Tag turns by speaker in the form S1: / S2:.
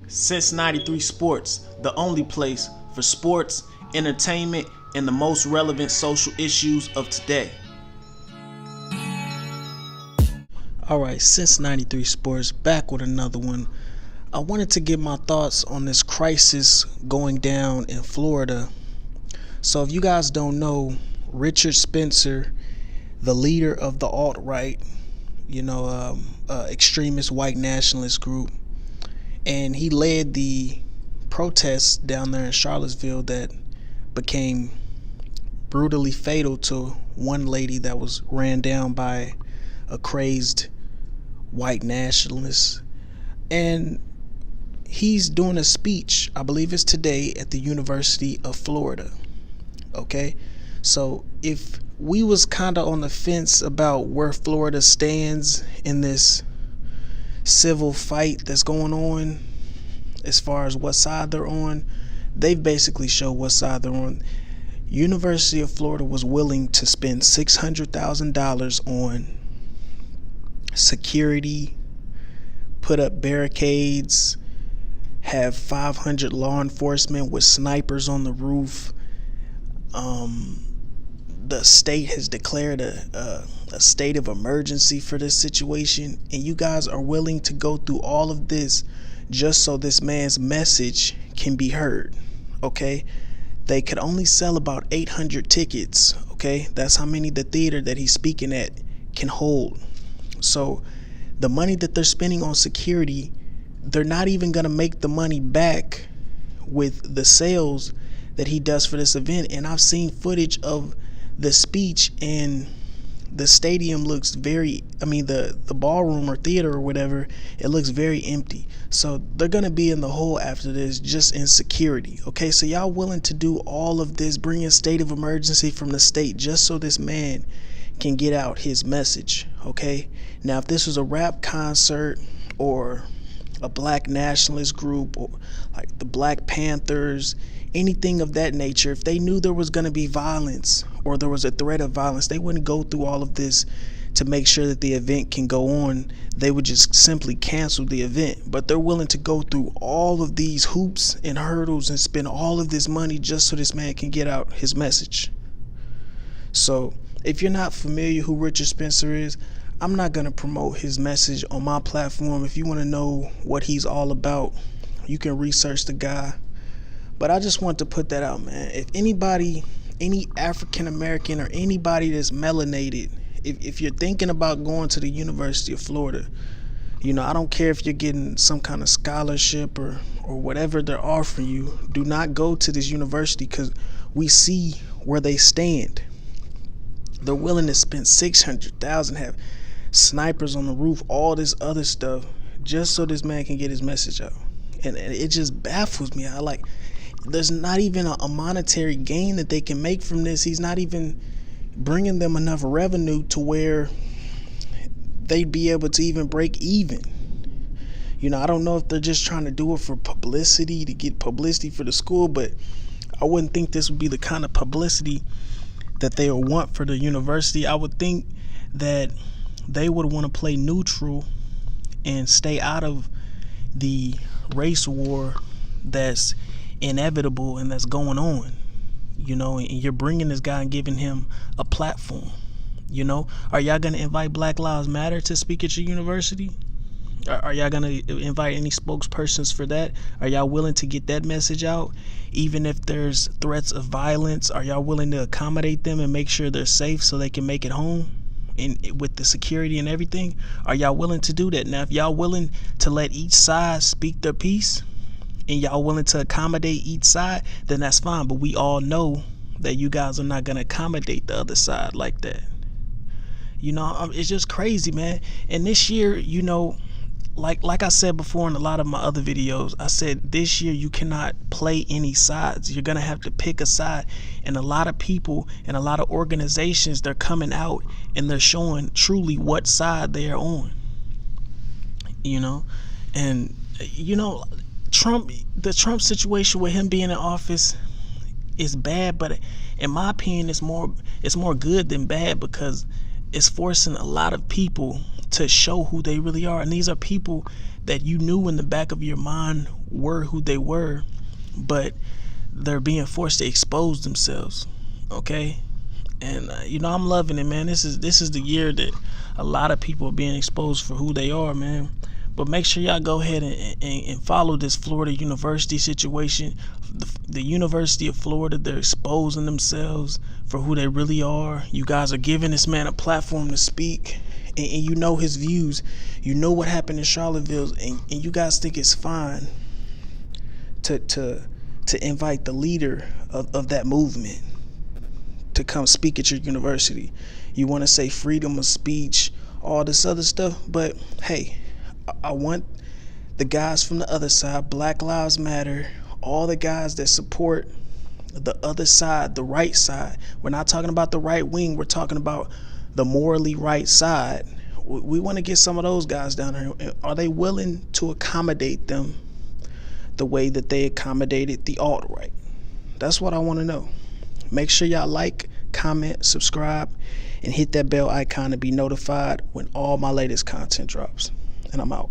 S1: Since 93 Sports, the only place for sports, entertainment, and the most relevant social issues of today. Alright, Since 93 Sports, back with another one. I wanted to give my thoughts on this crisis going down in Florida. So if you guys don't know, Richard Spencer, the leader of the alt-right, extremist white nationalist group, and he led the protests down there in Charlottesville that became brutally fatal to one lady that was ran down by a crazed white nationalist. And he's doing a speech, I believe it's today, at the University of Florida. Okay, so if we was kind of on the fence about where Florida stands in this civil fight that's going on, as far as what side they're on, they've basically showed what side they're on. University of Florida was willing to spend $600,000 on security, put up barricades, have 500 law enforcement with snipers on the roof. The state has declared a state of emergency for this situation, and you guys are willing to go through all of this just so this man's message can be heard. Okay, they could only sell about 800 tickets. Okay, that's how many the theater that he's speaking at can hold. So the money that they're spending on security, they're not even going to make the money back with the sales that he does for this event. And I've seen footage of the speech, and the stadium looks the ballroom or theater or whatever, it looks very empty. So they're going to be in the hole after this, just in security. Okay, so y'all willing to do all of this, bring a state of emergency from the state just so this man can get out his message. Okay, now if this was a rap concert or a black nationalist group, or like the Black Panthers, anything of that nature, if they knew there was going to be violence or there was a threat of violence, they wouldn't go through all of this to make sure that the event can go on. They would just simply cancel the event. But they're willing to go through all of these hoops and hurdles and spend all of this money just so this man can get out his message. So if you're not familiar who Richard Spencer is, I'm not going to promote his message on my platform. If you want to know what he's all about, you can research the guy. But I just want to put that out, man. If anybody, any African American or anybody that's melanated, if you're thinking about going to the University of Florida, I don't care if you're getting some kind of scholarship or whatever they're offering you, do not go to this university, because we see where they stand. They're willing to spend $600,000, have snipers on the roof, all this other stuff, just so this man can get his message out. And it just baffles me. There's not even a monetary gain that they can make from this. He's not even bringing them enough revenue to where they'd be able to even break even. I don't know if they're just trying to do it for publicity, to get publicity for the school, but I wouldn't think this would be the kind of publicity that they would want for the university. I would think that they would want to play neutral and stay out of the race war that's inevitable and that's going on, and you're bringing this guy and giving him a platform. Are y'all going to invite Black Lives Matter to speak at your university? Are y'all going to invite any spokespersons for that? Are y'all willing to get that message out? Even if there's threats of violence, are y'all willing to accommodate them and make sure they're safe so they can make it home? And with the security and everything, are y'all willing to do that? Now, if y'all willing to let each side speak their piece, and y'all willing to accommodate each side, then that's fine. But we all know that you guys are not going to accommodate the other side like that. It's just crazy, man. And this year, like I said before in a lot of my other videos, I said this year you cannot play any sides. You're going to have to pick a side. And a lot of people and a lot of organizations, they're coming out and they're showing truly what side they are on. And, the Trump situation with him being in office is bad, but in my opinion, it's more good than bad, because it's forcing a lot of people to show who they really are. And these are people that you knew in the back of your mind were who they were, but they're being forced to expose themselves. Okay. And I'm loving it, man. This is the year that a lot of people are being exposed for who they are, man. But make sure y'all go ahead and follow this Florida University situation. The University of Florida, they're exposing themselves for who they really are. You guys are giving this man a platform to speak, and you know his views. You know what happened in Charlottesville, and you guys think it's fine to invite the leader of that movement to come speak at your university. You want to say freedom of speech, all this other stuff, but hey, I want the guys from the other side, Black Lives Matter, all the guys that support the other side, the right side. We're not talking about the right wing, we're talking about the morally right side. We want to get some of those guys down here. Are they willing to accommodate them the way that they accommodated the alt-right? That's what I want to know. Make sure y'all like, comment, subscribe, and hit that bell icon to be notified when all my latest content drops. And I'm out.